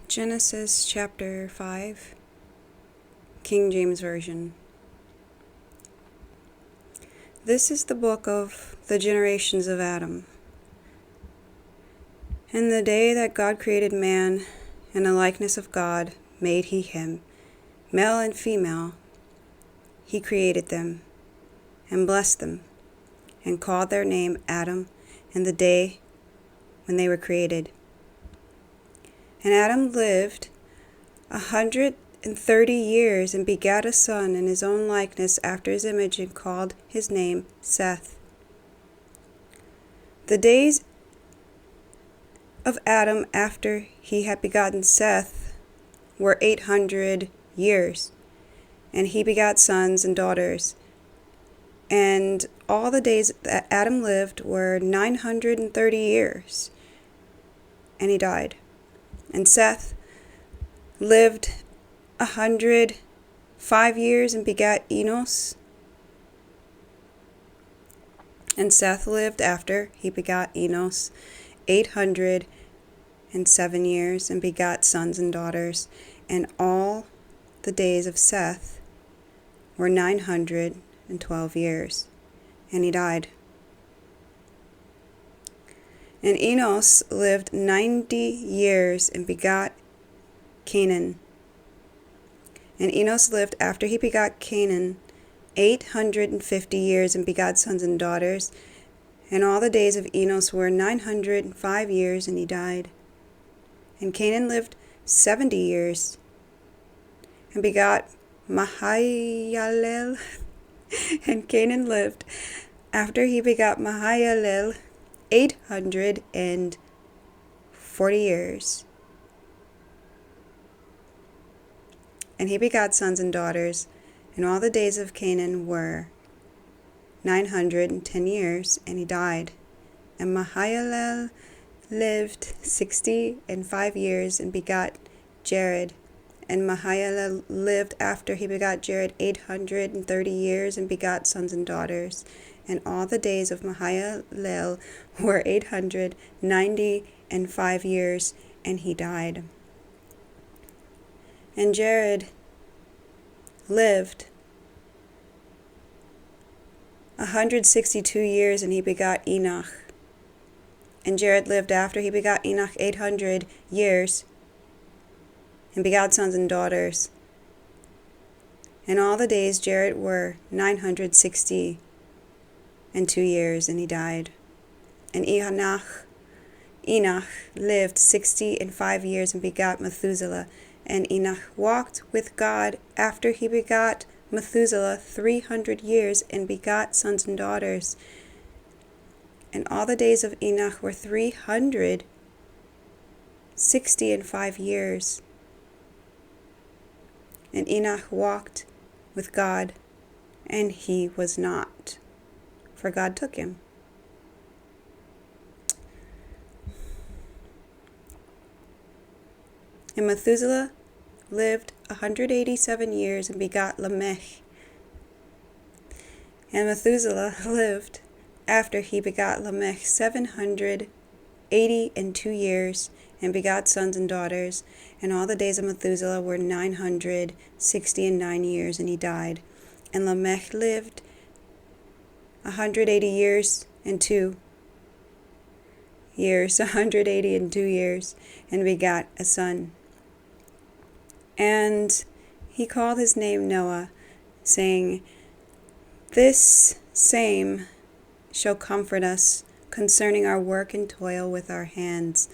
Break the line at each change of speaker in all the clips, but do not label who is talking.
Genesis chapter 5, King James Version. This is the book of the generations of Adam. In the day that God created man, in the likeness of God made he him, male and female, he created them, and blessed them, and called their name Adam in the day when they were created. And Adam lived 130 years, and begat a son in his own likeness after his image, and called his name Seth. The days of Adam after he had begotten Seth were 800 years, and he begat sons and daughters. And all the days that Adam lived were 930 years, and he died. And Seth lived 105 years and begat Enoch. And Seth lived after he begot Enoch 807 years and begat sons and daughters. And all the days of Seth were 912 years, and he died. And Enoch lived 90 years and begot Canaan. And Enoch lived after he begot Canaan 850 years and begot sons and daughters. And all the days of Enoch were 905 years, and he died. And Canaan lived 70 years and begot Mahalalel. And Canaan lived after he begot Mahalalel 840 years. And he begot sons and daughters, and all the days of Canaan were 910 years, and he died. And Mahalalel lived 65 years, and begot Jared. And Mahalalel lived after he begot Jared 830 years, and begot sons and daughters. And all the days of Mahalalel were 895 years, and he died. And Jared lived 162 years, and he begot Enoch. And Jared lived after he begot Enoch 800 years, and begot sons and daughters. And all the days Jared were 962 years, and he died. And Enoch lived 65 years, and begot Methuselah. And Enoch walked with God after he begot Methuselah 300 years, and begot sons and daughters. And all the days of Enoch were 365 years. And Enoch walked with God, and he was not, for God took him. And Methuselah lived 187 years, and begot Lamech. And Methuselah lived after he begot Lamech 782 years, and begot sons and daughters. And all the days of Methuselah were 969 years, and he died. And Lamech lived 180 years and 2 years, 182 years, and begot a son. And he called his name Noah, saying, This same shall comfort us concerning our work and toil with our hands,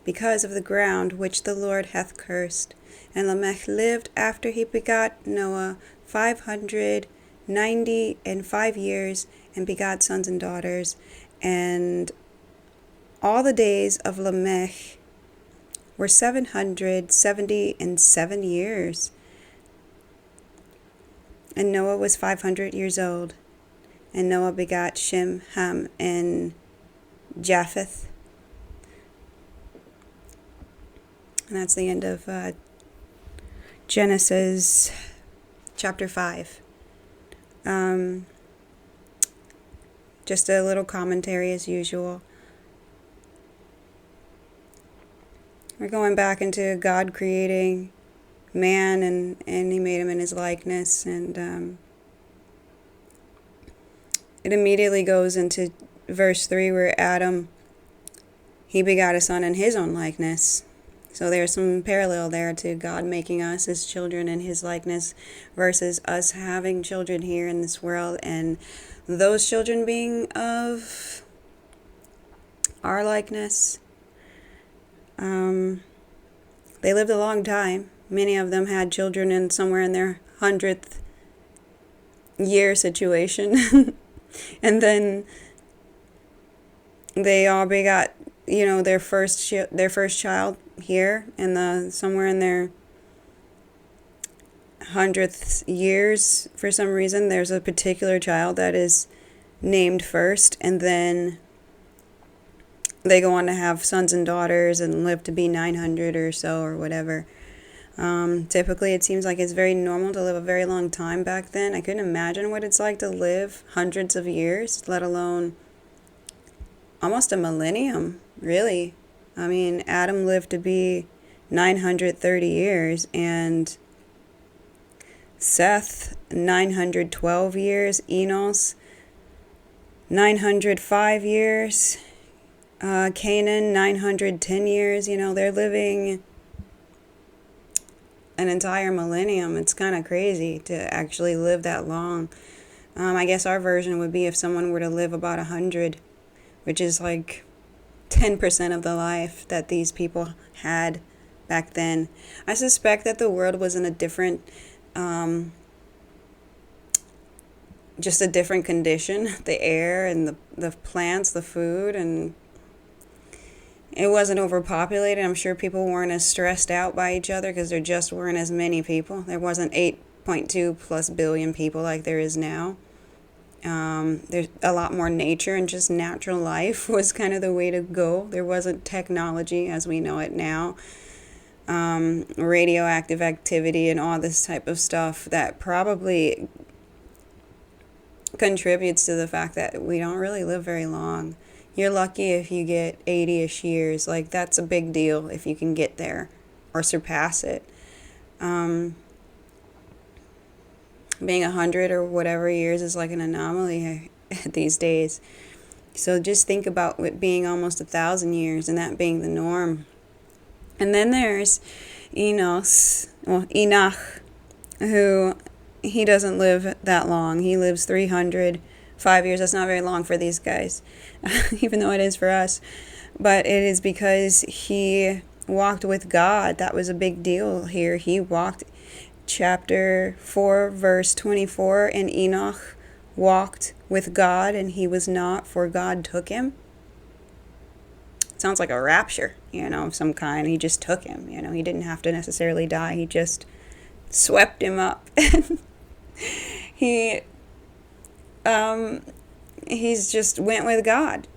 because of the ground which the Lord hath cursed. And Lamech lived after he begot Noah 595 years, and begot sons and daughters. And all the days of Lamech were 777 years. And Noah was 500 years old. And Noah begot Shem, Ham, and Japheth. And that's the end of Genesis chapter 5. Just a little commentary as usual. We're going back into God creating man, and he made him in his likeness, and it immediately goes into verse 3 where Adam, he begot a son in his own likeness. So there's some parallel there to God making us as children in his likeness versus us having children here in this world, and those children being of our likeness. They lived a long time. Many of them had children in somewhere in their 100th year situation. And then they all begot, their first child here in somewhere in their 100th years. For some reason, there's a particular child that is named first, and then they go on to have sons and daughters and live to be 900 or so or whatever. Typically, it seems like it's very normal to live a very long time back then. I couldn't imagine what it's like to live hundreds of years, let alone almost a millennium, really. I mean, Adam lived to be 930 years, and Seth, 912 years, Enos, 905 years, Canaan, 910 years. They're living an entire millennium. It's kind of crazy to actually live that long. I guess our version would be if someone were to live about 100, which is like 10% of the life that these people had back then. I suspect that the world was in a different, just a different condition. The air and the plants, the food, and it wasn't overpopulated. I'm sure people weren't as stressed out by each other because there just weren't as many people. There wasn't 8.2 plus billion people like there is now. There's a lot more nature, and just natural life was kind of the way to go. There wasn't technology as we know it now. Radioactive activity and all this type of stuff that probably contributes to the fact that we don't really live very long. You're lucky if you get 80-ish years. Like, that's a big deal if you can get there or surpass it. Being 100 or whatever years is like an anomaly these days. So just think about it being almost 1,000 years and that being the norm. And then there's Enoch, who he doesn't live that long. He lives 305 years. That's not very long for these guys, even though it is for us. But it is because he walked with God. That was a big deal here. He walked, chapter 4, verse 24, and Enoch walked with God, and he was not, for God took him. Sounds like a rapture, of some kind. He just took him, he didn't have to necessarily die. He just swept him up. He's just went with God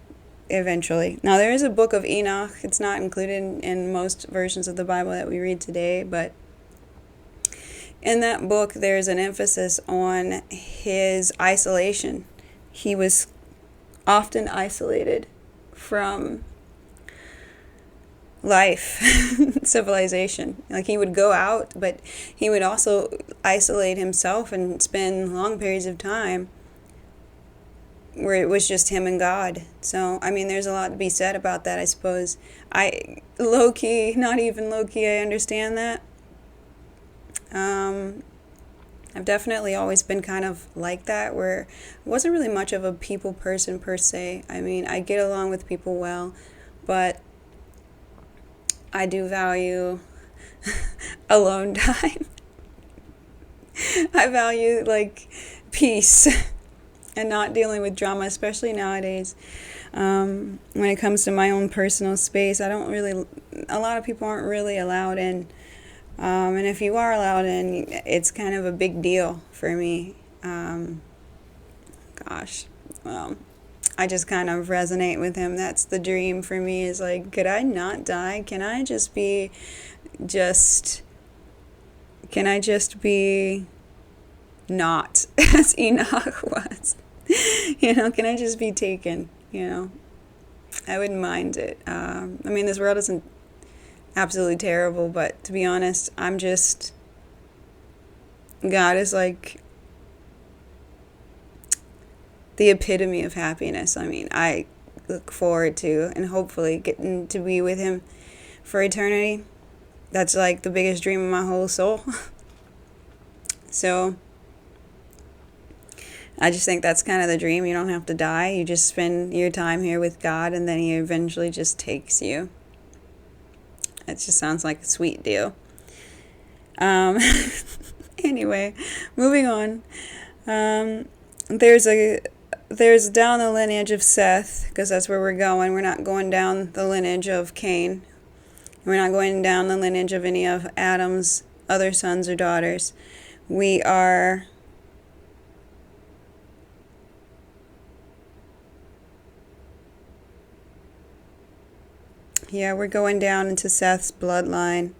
eventually. Now, there is a book of Enoch. It's not included in most versions of the Bible that we read today, but in that book, there's an emphasis on his isolation. He was often isolated from life, civilization. Like, he would go out, but he would also isolate himself and spend long periods of time where it was just him and God. So, I mean, there's a lot to be said about that, I suppose. Not even low-key, I understand that. I've definitely always been kind of like that, where I wasn't really much of a people person per se. I mean, I get along with people well, but I do value alone time. I value, like, peace and not dealing with drama, especially nowadays. When it comes to my own personal space, a lot of people aren't really allowed in. And if you are allowed in, it's kind of a big deal for me. I just kind of resonate with him. That's the dream for me, is like, could I not die? Can I just be not as Enoch was? Can I just be taken? I wouldn't mind it. This world isn't absolutely terrible. But to be honest, God is like the epitome of happiness. I mean, I look forward to and hopefully getting to be with him for eternity. That's like the biggest dream of my whole soul. So I just think that's kind of the dream. You don't have to die. You just spend your time here with God, and then he eventually just takes you. It just sounds like a sweet deal. Anyway, moving on. There's down the lineage of Seth, because that's where we're going. We're not going down the lineage of Cain. We're not going down the lineage of any of Adam's other sons or daughters. We're going down into Seth's bloodline,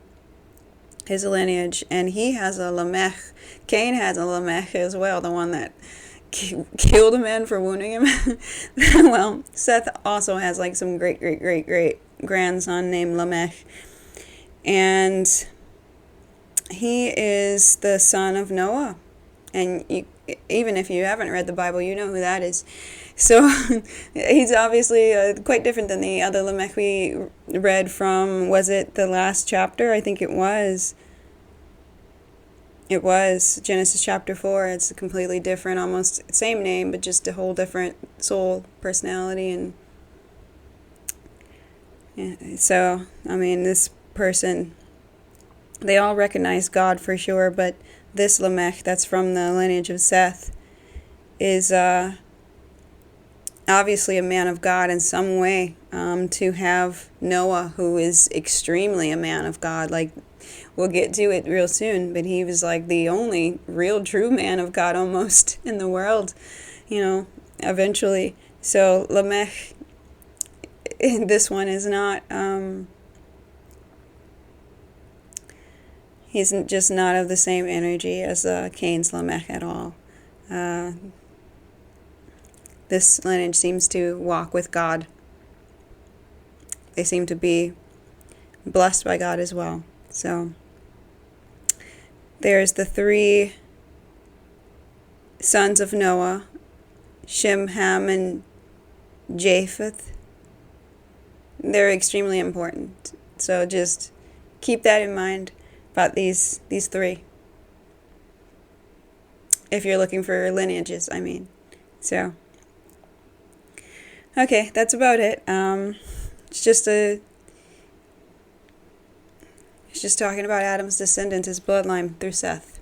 his lineage, and he has a Lamech. Cain has a Lamech as well, the one that killed a man for wounding him. Well, Seth also has like some great grandson named Lamech, and he is the son of Noah. And even if you haven't read the Bible, you know who that is. So he's obviously quite different than the other Lamech we read from, was it the last chapter? I think it was. It was Genesis chapter 4. It's completely different, almost same name, but just a whole different soul, personality. And yeah, so, I mean, this person, they all recognize God for sure, but this Lamech that's from the lineage of Seth is obviously a man of God in some way, to have Noah, who is extremely a man of God. Like, we'll get to it real soon, but he was like the only real true man of God almost in the world, eventually. So Lamech, this one is not, he's just not of the same energy as Cain's Lamech at all. This lineage seems to walk with God. They seem to be blessed by God as well. So there's the 3 sons of Noah, Shem, Ham, and Japheth. They're extremely important. So just keep that in mind about these 3. If you're looking for lineages, I mean. So, okay, that's about it. It's just talking about Adam's descendants, his bloodline through Seth,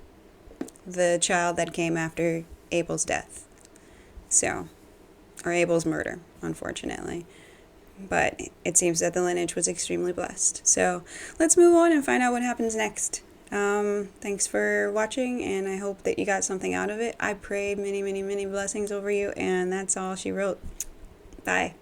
the child that came after Abel's death. So, or Abel's murder, unfortunately. But it seems that the lineage was extremely blessed. So, let's move on and find out what happens next. Thanks for watching, and I hope that you got something out of it. I pray many, many, many blessings over you, and that's all she wrote. Bye.